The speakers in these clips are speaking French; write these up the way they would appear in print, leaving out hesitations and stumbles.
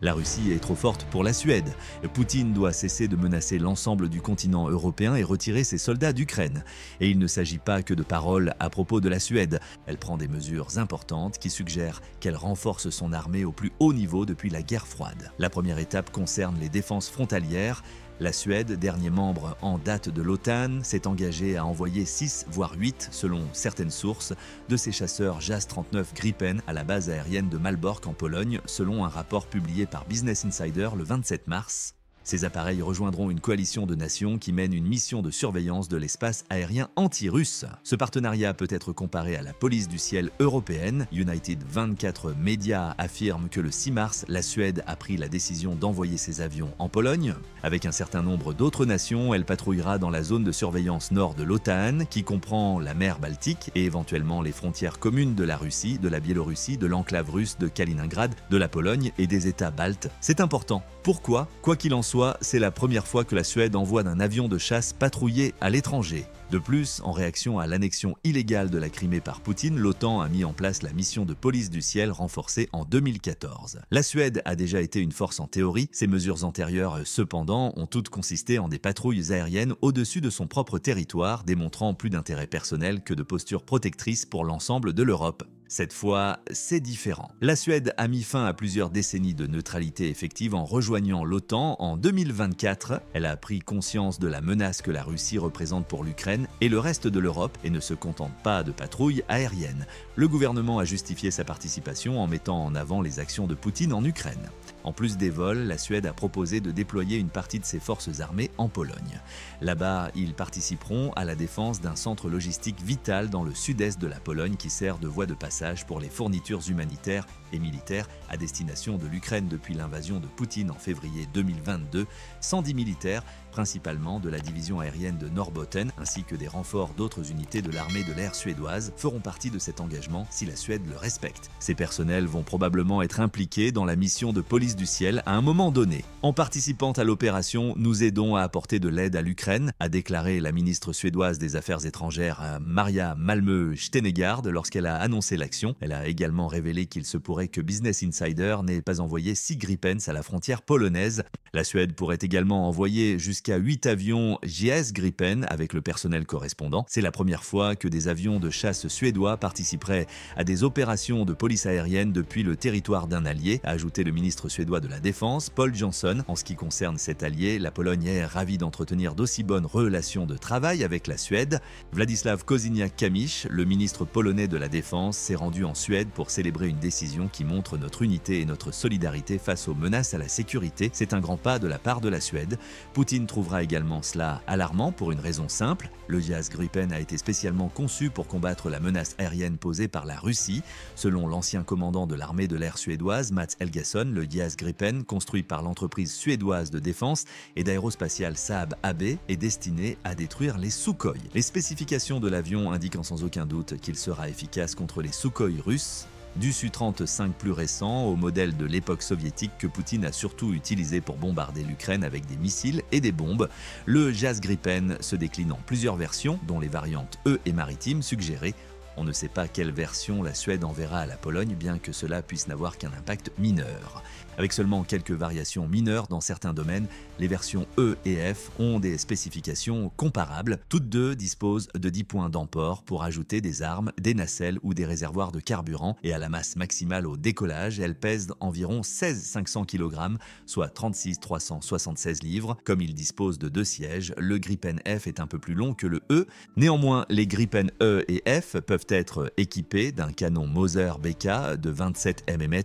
La Russie est trop forte pour la Suède. Poutine doit cesser de menacer l'ensemble du continent européen et retirer ses soldats d'Ukraine. Et il ne s'agit pas que de paroles à propos de la Suède. Elle prend des mesures importantes qui suggèrent qu'elle renforce son armée au plus haut niveau depuis la guerre froide. La première étape concerne les défenses frontalières. La Suède, dernier membre en date de l'OTAN, s'est engagée à envoyer 6 voire 8, selon certaines sources, de ses chasseurs JAS-39 Gripen à la base aérienne de Malbork en Pologne, selon un rapport publié par Business Insider le 27 mars. Ces appareils rejoindront une coalition de nations qui mène une mission de surveillance de l'espace aérien anti-russe. Ce partenariat peut être comparé à la police du ciel européenne. United 24 Media affirme que le 6 mars, la Suède a pris la décision d'envoyer ses avions en Pologne. Avec un certain nombre d'autres nations, elle patrouillera dans la zone de surveillance nord de l'OTAN, qui comprend la mer Baltique et éventuellement les frontières communes de la Russie, de la Biélorussie, de l'enclave russe de Kaliningrad, de la Pologne et des États baltes. C'est important. Pourquoi ? Quoi qu'il en soit, c'est la première fois que la Suède envoie un avion de chasse patrouiller à l'étranger. De plus, en réaction à l'annexion illégale de la Crimée par Poutine, l'OTAN a mis en place la mission de police du ciel renforcée en 2014. La Suède a déjà été une force en théorie. Ces mesures antérieures, cependant, ont toutes consisté en des patrouilles aériennes au-dessus de son propre territoire, démontrant plus d'intérêt personnel que de posture protectrice pour l'ensemble de l'Europe. Cette fois, c'est différent. La Suède a mis fin à plusieurs décennies de neutralité effective en rejoignant l'OTAN en 2024. Elle a pris conscience de la menace que la Russie représente pour l'Ukraine et le reste de l'Europe et ne se contente pas de patrouilles aériennes. Le gouvernement a justifié sa participation en mettant en avant les actions de Poutine en Ukraine. En plus des vols, la Suède a proposé de déployer une partie de ses forces armées en Pologne. Là-bas, ils participeront à la défense d'un centre logistique vital dans le sud-est de la Pologne qui sert de voie de passage pour les fournitures humanitaires et militaires à destination de l'Ukraine depuis l'invasion de Poutine en février 2022. 110 militaires, principalement de la division aérienne de Norrbotten, ainsi que des renforts d'autres unités de l'armée de l'air suédoise, feront partie de cet engagement si la Suède le respecte. Ces personnels vont probablement être impliqués dans la mission de police du ciel à un moment donné. En participant à l'opération, nous aidons à apporter de l'aide à l'Ukraine, a déclaré la ministre suédoise des Affaires étrangères Maria Malmö Stenegaard lorsqu'elle a annoncé l'action. Elle a également révélé qu'il se pourrait que Business Insider n'ait pas envoyé 6 Gripens à la frontière polonaise. La Suède pourrait également envoyer jusqu'à 8 avions JS Gripen avec le personnel correspondant. C'est la première fois que des avions de chasse suédois participeraient à des opérations de police aérienne depuis le territoire d'un allié, a ajouté le ministre suédois de la Défense, Paul Johnson. En ce qui concerne cet allié, la Pologne est ravie d'entretenir d'aussi bonnes relations de travail avec la Suède. Władysław Kosiniak-Kamysz, le ministre polonais de la Défense, s'est rendu en Suède pour célébrer une décision qui montre notre unité et notre solidarité face aux menaces à la sécurité. C'est un grand pas de la part de la Suède. Poutine trouvera également cela alarmant pour une raison simple. Le JAS Gripen a été spécialement conçu pour combattre la menace aérienne posée par la Russie. Selon l'ancien commandant de l'armée de l'air suédoise, Mats Helgesson, le JAS Gripen, construit par l'entreprise suédoise de défense et d'aérospatiale Saab AB, est destiné à détruire les Sukhoi. Les spécifications de l'avion indiquant sans aucun doute qu'il sera efficace contre les Sukhoi russes. Du Su-35 plus récent au modèle de l'époque soviétique que Poutine a surtout utilisé pour bombarder l'Ukraine avec des missiles et des bombes, le JAS Gripen se décline en plusieurs versions, dont les variantes E et maritimes suggérées. On ne sait pas quelle version la Suède enverra à la Pologne, bien que cela puisse n'avoir qu'un impact mineur. Avec seulement quelques variations mineures dans certains domaines, les versions E et F ont des spécifications comparables. Toutes deux disposent de 10 points d'emport pour ajouter des armes, des nacelles ou des réservoirs de carburant, et à la masse maximale au décollage, elles pèsent environ 16 500 kg, soit 36 376 livres. Comme il dispose de 2 sièges, le Gripen F est un peu plus long que le E. Néanmoins, les Gripen E et F peuvent être équipés d'un canon Moser BK de 27 mm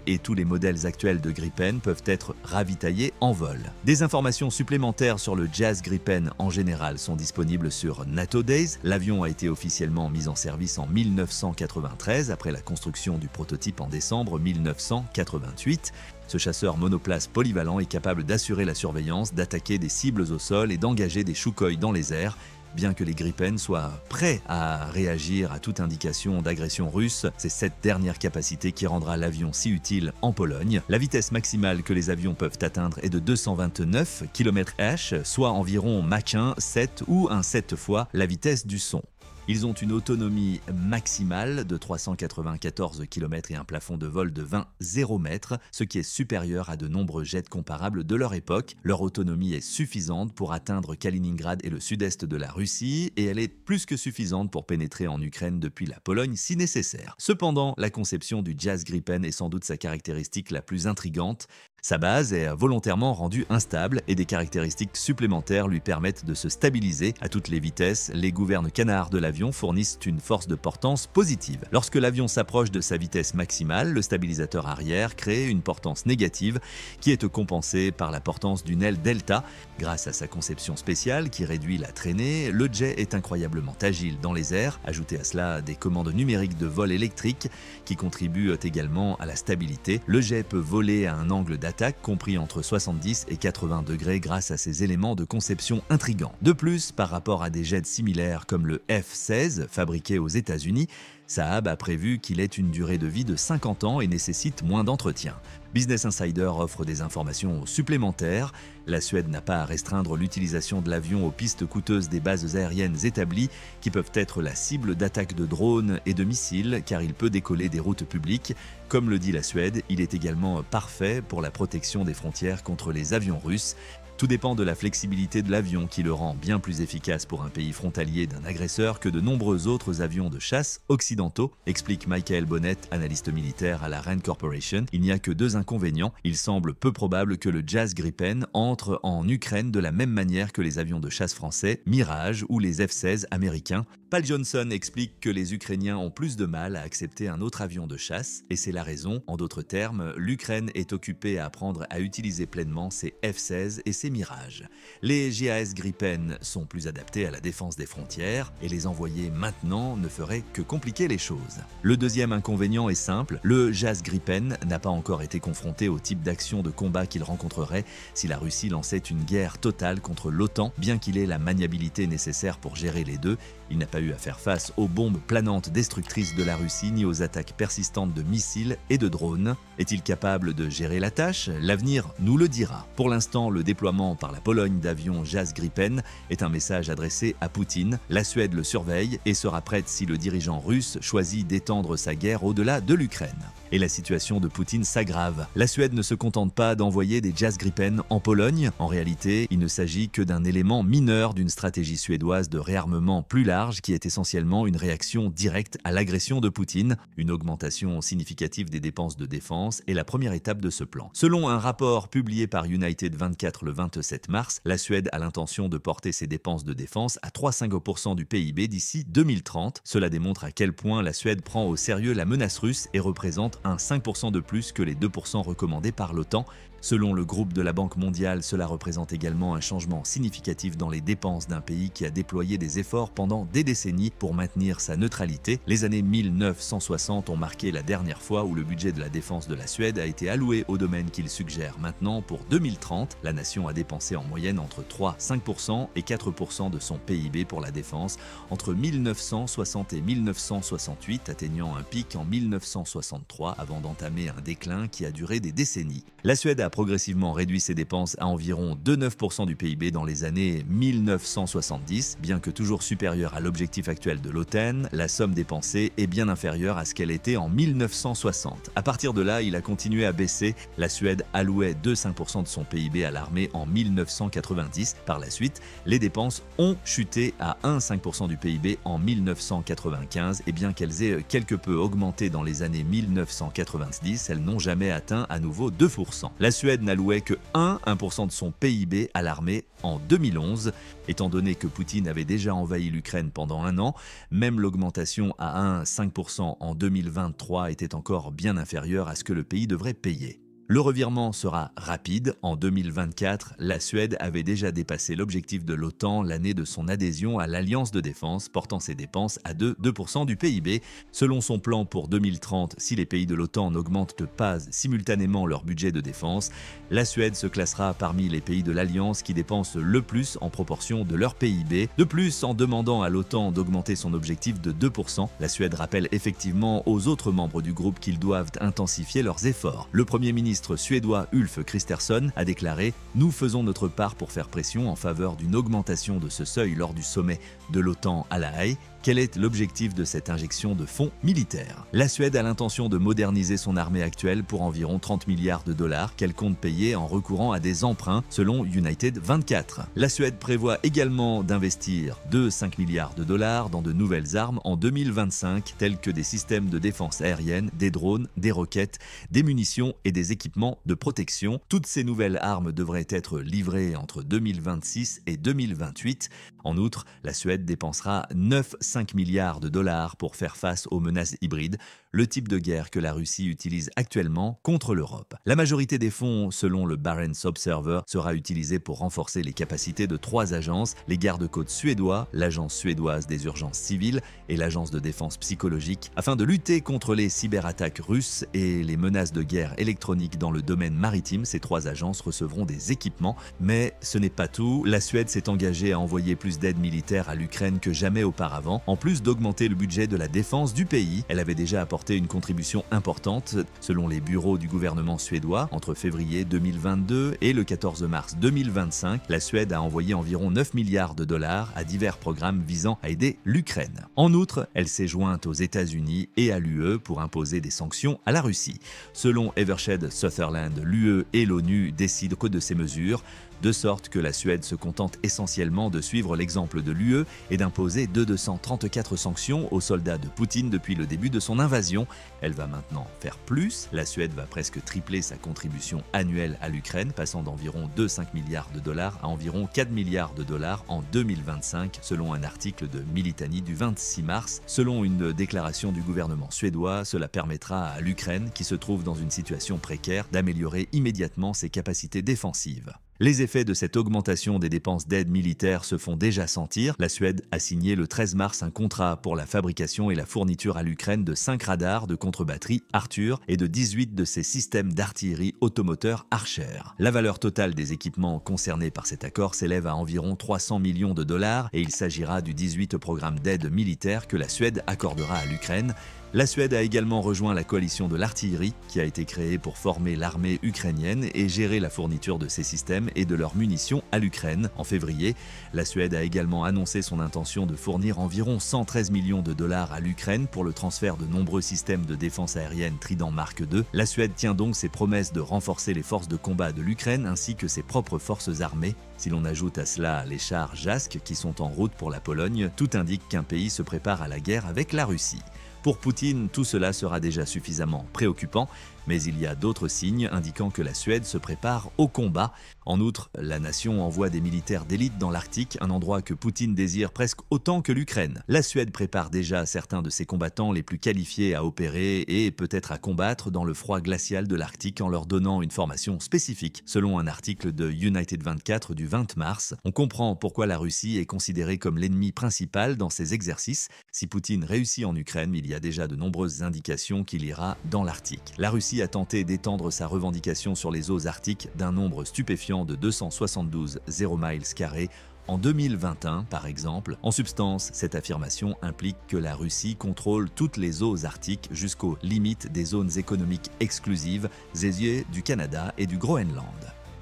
et tous les modèles actuels de Gripen peuvent être ravitaillés en vol. Des informations supplémentaires sur le JAS Gripen en général sont disponibles sur NATO Days. L'avion a été officiellement mis en service en 1993 après la construction du prototype en décembre 1988. Ce chasseur monoplace polyvalent est capable d'assurer la surveillance, d'attaquer des cibles au sol et d'engager des Sukhoi dans les airs. Bien que les Gripen soient prêts à réagir à toute indication d'agression russe, c'est cette dernière capacité qui rendra l'avion si utile en Pologne. La vitesse maximale que les avions peuvent atteindre est de 229 km/h, soit environ Mach 1, 7 ou un 7 fois la vitesse du son. Ils ont une autonomie maximale de 394 km et un plafond de vol de 20,0 mètres, ce qui est supérieur à de nombreux jets comparables de leur époque. Leur autonomie est suffisante pour atteindre Kaliningrad et le sud-est de la Russie, et elle est plus que suffisante pour pénétrer en Ukraine depuis la Pologne si nécessaire. Cependant, la conception du Jazz Gripen est sans doute sa caractéristique la plus intrigante. Sa base est volontairement rendue instable et des caractéristiques supplémentaires lui permettent de se stabiliser à toutes les vitesses. Les gouvernes canards de l'avion fournissent une force de portance positive. Lorsque l'avion s'approche de sa vitesse maximale, le stabilisateur arrière crée une portance négative qui est compensée par la portance d'une aile delta. Grâce à sa conception spéciale qui réduit la traînée, le jet est incroyablement agile dans les airs. Ajoutez à cela des commandes numériques de vol électrique qui contribuent également à la stabilité. Le jet peut voler à un angle d'attaque compris entre 70 et 80 degrés grâce à ces éléments de conception intrigants. De plus, par rapport à des jets similaires comme le F-16 fabriqué aux États-Unis, Saab a prévu qu'il ait une durée de vie de 50 ans et nécessite moins d'entretien. Business Insider offre des informations supplémentaires. La Suède n'a pas à restreindre l'utilisation de l'avion aux pistes coûteuses des bases aériennes établies qui peuvent être la cible d'attaques de drones et de missiles car il peut décoller des routes publiques. Comme le dit la Suède, il est également parfait pour la protection des frontières contre les avions russes. Tout dépend de la flexibilité de l'avion qui le rend bien plus efficace pour un pays frontalier d'un agresseur que de nombreux autres avions de chasse occidentaux, explique Michael Bonnet, analyste militaire à la Rand Corporation. Il n'y a que deux inconvénients. Il semble peu probable que le Jazz Gripen entre en Ukraine de la même manière que les avions de chasse français Mirage ou les F-16 américains. Paul Johnson explique que les Ukrainiens ont plus de mal à accepter un autre avion de chasse et c'est la raison. En d'autres termes, l'Ukraine est occupée à apprendre à utiliser pleinement ses F-16 et ses Mirage. Les JAS Gripen sont plus adaptés à la défense des frontières et les envoyer maintenant ne ferait que compliquer les choses. Le deuxième inconvénient est simple, le JAS Gripen n'a pas encore été confronté au type d'action de combat qu'il rencontrerait si la Russie lançait une guerre totale contre l'OTAN, bien qu'il ait la maniabilité nécessaire pour gérer les deux. Il n'a pas eu à faire face aux bombes planantes destructrices de la Russie ni aux attaques persistantes de missiles et de drones. Est-il capable de gérer la tâche? L'avenir nous le dira. Pour l'instant, le déploiement par la Pologne d'avions JAS Gripen est un message adressé à Poutine. La Suède le surveille et sera prête si le dirigeant russe choisit d'étendre sa guerre au-delà de l'Ukraine. Et la situation de Poutine s'aggrave. La Suède ne se contente pas d'envoyer des JAS Gripen en Pologne. En réalité, il ne s'agit que d'un élément mineur d'une stratégie suédoise de réarmement plus large qui est essentiellement une réaction directe à l'agression de Poutine. Une augmentation significative des dépenses de défense est la première étape de ce plan. Selon un rapport publié par United 24 le 27 mars, la Suède a l'intention de porter ses dépenses de défense à 3,5% du PIB d'ici 2030. Cela démontre à quel point la Suède prend au sérieux la menace russe et représente un 5% de plus que les 2% recommandés par l'OTAN. Selon le groupe de la Banque mondiale, cela représente également un changement significatif dans les dépenses d'un pays qui a déployé des efforts pendant des décennies pour maintenir sa neutralité. Les années 1960 ont marqué la dernière fois où le budget de la défense de la Suède a été alloué au domaine qu'il suggère maintenant pour 2030. La nation a dépensé en moyenne entre 3,5% et 4% de son PIB pour la défense entre 1960 et 1968, atteignant un pic en 1963 avant d'entamer un déclin qui a duré des décennies. La Suède a progressivement réduit ses dépenses à environ 2,9% du PIB dans les années 1970. Bien que toujours supérieure à l'objectif actuel de l'OTAN, la somme dépensée est bien inférieure à ce qu'elle était en 1960. À partir de là, il a continué à baisser. La Suède allouait 2,5% de son PIB à l'armée en 1990. Par la suite, les dépenses ont chuté à 1,5% du PIB en 1995 et bien qu'elles aient quelque peu augmenté dans les années 1990, elles n'ont jamais atteint à nouveau 2%. La Suède n'allouait que 1% de son PIB à l'armée en 2011. Étant donné que Poutine avait déjà envahi l'Ukraine pendant un an, même l'augmentation à 1,5% en 2023 était encore bien inférieure à ce que le pays devrait payer. Le revirement sera rapide. En 2024, la Suède avait déjà dépassé l'objectif de l'OTAN l'année de son adhésion à l'Alliance de défense, portant ses dépenses à 2% du PIB. Selon son plan pour 2030, si les pays de l'OTAN n'augmentent pas simultanément leur budget de défense, la Suède se classera parmi les pays de l'Alliance qui dépensent le plus en proportion de leur PIB. De plus, en demandant à l'OTAN d'augmenter son objectif de 2%, la Suède rappelle effectivement aux autres membres du groupe qu'ils doivent intensifier leurs efforts. Le Premier ministre suédois Ulf Kristersson a déclaré « Nous faisons notre part pour faire pression en faveur d'une augmentation de ce seuil lors du sommet de l'OTAN à La Haye ». Quel est l'objectif de cette injection de fonds militaires? La Suède a l'intention de moderniser son armée actuelle pour environ 30 milliards de dollars qu'elle compte payer en recourant à des emprunts, selon United 24. La Suède prévoit également d'investir 5 milliards de dollars dans de nouvelles armes en 2025, telles que des systèmes de défense aérienne, des drones, des roquettes, des munitions et des équipements de protection. Toutes ces nouvelles armes devraient être livrées entre 2026 et 2028. En outre, la Suède dépensera 9,5 milliards de dollars pour faire face aux menaces hybrides, le type de guerre que la Russie utilise actuellement contre l'Europe. La majorité des fonds, selon le Barents Observer, sera utilisée pour renforcer les capacités de 3 agences, les gardes-côtes suédois, l'Agence suédoise des urgences civiles et l'Agence de défense psychologique, afin de lutter contre les cyberattaques russes et les menaces de guerre électronique dans le domaine maritime. Ces 3 agences recevront des équipements, mais ce n'est pas tout. La Suède s'est engagée à envoyer plus d'aide militaire à l'Ukraine que jamais auparavant, en plus d'augmenter le budget de la défense du pays. Elle avait déjà apporté une contribution importante, selon les bureaux du gouvernement suédois. Entre février 2022 et le 14 mars 2025, la Suède a envoyé environ 9 milliards de dollars à divers programmes visant à aider l'Ukraine. En outre, elle s'est jointe aux États-Unis et à l'UE pour imposer des sanctions à la Russie. Selon Evershed Sutherland, l'UE et l'ONU décident que de ces mesures, de sorte que la Suède se contente essentiellement de suivre l'exemple de l'UE et d'imposer 234 sanctions aux soldats de Poutine depuis le début de son invasion. Elle va maintenant faire plus. La Suède va presque tripler sa contribution annuelle à l'Ukraine, passant d'environ 2,5 milliards de dollars à environ 4 milliards de dollars en 2025, selon un article de Militani du 26 mars. Selon une déclaration du gouvernement suédois, cela permettra à l'Ukraine, qui se trouve dans une situation précaire, d'améliorer immédiatement ses capacités défensives. Les effets de cette augmentation des dépenses d'aide militaire se font déjà sentir. La Suède a signé le 13 mars un contrat pour la fabrication et la fourniture à l'Ukraine de 5 radars de contre-batterie Arthur et de 18 de ses systèmes d'artillerie automoteur Archer. La valeur totale des équipements concernés par cet accord s'élève à environ 300 millions de dollars et il s'agira du 18 programme d'aide militaire que la Suède accordera à l'Ukraine. La Suède a également rejoint la coalition de l'artillerie qui a été créée pour former l'armée ukrainienne et gérer la fourniture de ces systèmes et de leurs munitions à l'Ukraine. En février, la Suède a également annoncé son intention de fournir environ 113 millions de dollars à l'Ukraine pour le transfert de nombreux systèmes de défense aérienne Trident Mark II. La Suède tient donc ses promesses de renforcer les forces de combat de l'Ukraine ainsi que ses propres forces armées. Si l'on ajoute à cela les chars JASK qui sont en route pour la Pologne, tout indique qu'un pays se prépare à la guerre avec la Russie. Pour Poutine, tout cela sera déjà suffisamment préoccupant, mais il y a d'autres signes indiquant que la Suède se prépare au combat. En outre, la nation envoie des militaires d'élite dans l'Arctique, un endroit que Poutine désire presque autant que l'Ukraine. La Suède prépare déjà certains de ses combattants les plus qualifiés à opérer et peut-être à combattre dans le froid glacial de l'Arctique en leur donnant une formation spécifique. Selon un article de United 24 du 20 mars, on comprend pourquoi la Russie est considérée comme l'ennemi principal dans ces exercices. Si Poutine réussit en Ukraine, il y a déjà de nombreuses indications qu'il ira dans l'Arctique. La Russie a tenté d'étendre sa revendication sur les eaux arctiques d'un nombre stupéfiant de 272 miles² en 2021, par exemple. En substance, cette affirmation implique que la Russie contrôle toutes les eaux arctiques jusqu'aux limites des zones économiques exclusives, du Canada et du Groenland.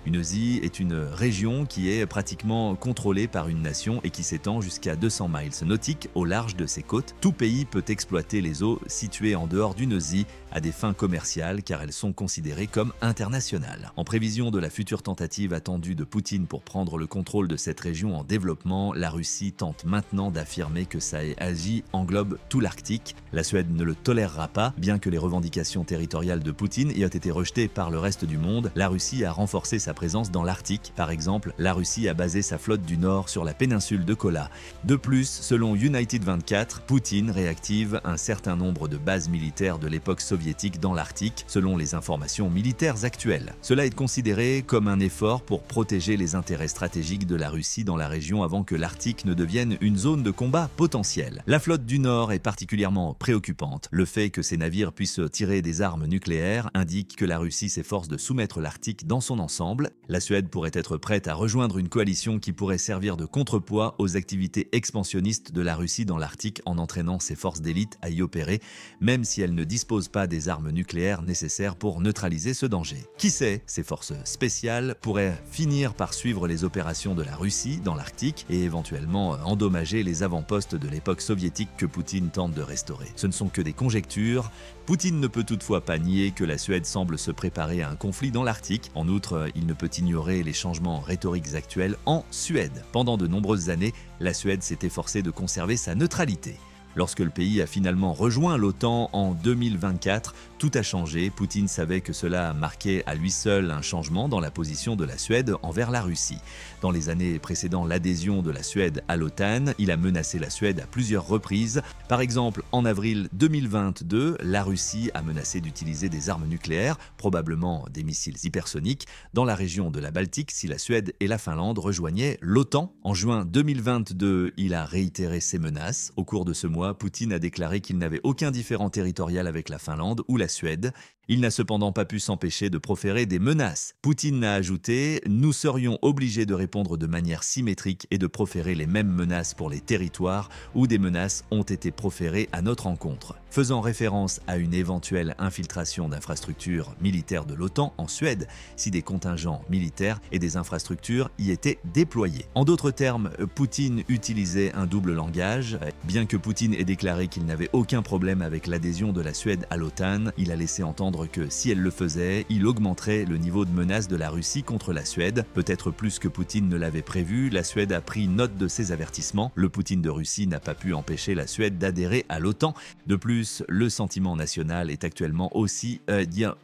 Une ZI est une région qui est pratiquement contrôlée par une nation et qui s'étend jusqu'à 200 miles nautiques au large de ses côtes. Tout pays peut exploiter les eaux situées en dehors d'une ZI à des fins commerciales car elles sont considérées comme internationales. En prévision de la future tentative attendue de Poutine pour prendre le contrôle de cette région en développement, la Russie tente maintenant d'affirmer que sa ZI englobe tout l'Arctique. La Suède ne le tolérera pas, bien que les revendications territoriales de Poutine aient été rejetées par le reste du monde. La Russie a renforcé sa présence dans l'Arctique. Par exemple, la Russie a basé sa flotte du Nord sur la péninsule de Kola. De plus, selon United 24, Poutine réactive un certain nombre de bases militaires de l'époque soviétique dans l'Arctique, selon les informations militaires actuelles. Cela est considéré comme un effort pour protéger les intérêts stratégiques de la Russie dans la région avant que l'Arctique ne devienne une zone de combat potentielle. La flotte du Nord est particulièrement préoccupante. Le fait que ces navires puissent tirer des armes nucléaires indique que la Russie s'efforce de soumettre l'Arctique dans son ensemble. ensemble, la Suède pourrait être prête à rejoindre une coalition qui pourrait servir de contrepoids aux activités expansionnistes de la Russie dans l'Arctique en entraînant ses forces d'élite à y opérer, même si elle ne dispose pas des armes nucléaires nécessaires pour neutraliser ce danger. Qui sait, ces forces spéciales pourraient finir par suivre les opérations de la Russie dans l'Arctique et éventuellement endommager les avant-postes de l'époque soviétique que Poutine tente de restaurer. Ce ne sont que des conjectures. Poutine ne peut toutefois pas nier que la Suède semble se préparer à un conflit dans l'Arctique. En outre, il ne peut ignorer les changements rhétoriques actuels en Suède. Pendant de nombreuses années, la Suède s'est efforcée de conserver sa neutralité. Lorsque le pays a finalement rejoint l'OTAN en 2024, tout a changé. Poutine savait que cela marquait à lui seul un changement dans la position de la Suède envers la Russie. Dans les années précédant l'adhésion de la Suède à l'OTAN, il a menacé la Suède à plusieurs reprises. Par exemple, en avril 2022, la Russie a menacé d'utiliser des armes nucléaires, probablement des missiles hypersoniques, dans la région de la Baltique si la Suède et la Finlande rejoignaient l'OTAN. En juin 2022, il a réitéré ses menaces. Au cours de ce mois, Poutine a déclaré qu'il n'avait aucun différend territorial avec la Finlande ou la Suède. Il n'a cependant pas pu s'empêcher de proférer des menaces. Poutine a ajouté « Nous serions obligés de répondre de manière symétrique et de proférer les mêmes menaces pour les territoires où des menaces ont été proférées à notre encontre », faisant référence à une éventuelle infiltration d'infrastructures militaires de l'OTAN en Suède si des contingents militaires et des infrastructures y étaient déployés. En d'autres termes, Poutine utilisait un double langage. Bien que Poutine ait déclaré qu'il n'avait aucun problème avec l'adhésion de la Suède à l'OTAN, il a laissé entendre que si elle le faisait, il augmenterait le niveau de menace de la Russie contre la Suède. Peut-être plus que Poutine ne l'avait prévu, la Suède a pris note de ces avertissements. Le Poutine de Russie n'a pas pu empêcher la Suède d'adhérer à l'OTAN. De plus, le sentiment national est actuellement aussi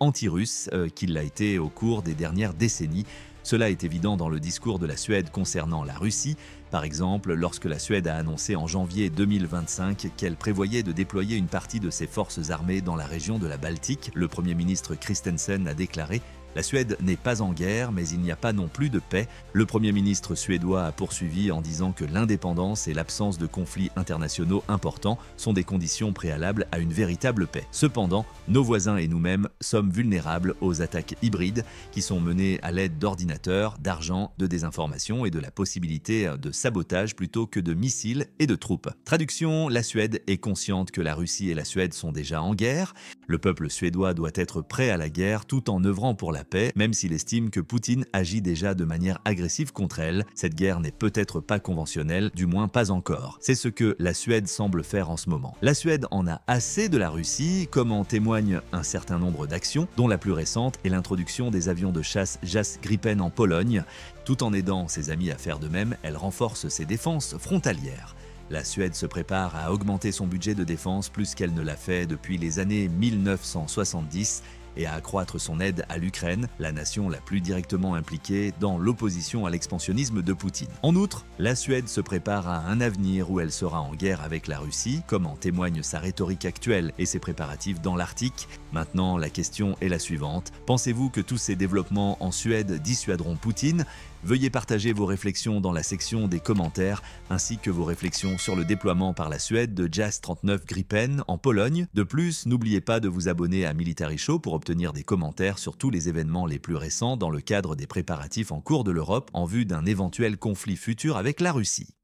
anti-russe qu'il l'a été au cours des dernières décennies. Cela est évident dans le discours de la Suède concernant la Russie. Par exemple, lorsque la Suède a annoncé en janvier 2025 qu'elle prévoyait de déployer une partie de ses forces armées dans la région de la Baltique, le Premier ministre Christensen a déclaré « La Suède n'est pas en guerre, mais il n'y a pas non plus de paix ». Le Premier ministre suédois a poursuivi en disant que l'indépendance et l'absence de conflits internationaux importants sont des conditions préalables à une véritable paix. Cependant, nos voisins et nous-mêmes sommes vulnérables aux attaques hybrides qui sont menées à l'aide d'ordinateurs, d'argent, de désinformation et de la possibilité de sabotage plutôt que de missiles et de troupes. Traduction, la Suède est consciente que la Russie et la Suède sont déjà en guerre. Le peuple suédois doit être prêt à la guerre tout en œuvrant pour la paix, même s'il estime que Poutine agit déjà de manière agressive contre elle. Cette guerre n'est peut-être pas conventionnelle, du moins pas encore. C'est ce que la Suède semble faire en ce moment. La Suède en a assez de la Russie, comme en témoignent un certain nombre d'actions, dont la plus récente est l'introduction des avions de chasse JAS Gripen en Pologne. Tout en aidant ses amis à faire de même, elle renforce ses défenses frontalières. La Suède se prépare à augmenter son budget de défense plus qu'elle ne l'a fait depuis les années 1970 et à accroître son aide à l'Ukraine, la nation la plus directement impliquée dans l'opposition à l'expansionnisme de Poutine. En outre, la Suède se prépare à un avenir où elle sera en guerre avec la Russie, comme en témoigne sa rhétorique actuelle et ses préparatifs dans l'Arctique. Maintenant, la question est la suivante. Pensez-vous que tous ces développements en Suède dissuaderont Poutine ? Veuillez partager vos réflexions dans la section des commentaires, ainsi que vos réflexions sur le déploiement par la Suède de JAS-39 Gripen en Pologne. De plus, n'oubliez pas de vous abonner à Military Show pour obtenir des commentaires sur tous les événements les plus récents dans le cadre des préparatifs en cours de l'Europe en vue d'un éventuel conflit futur avec la Russie.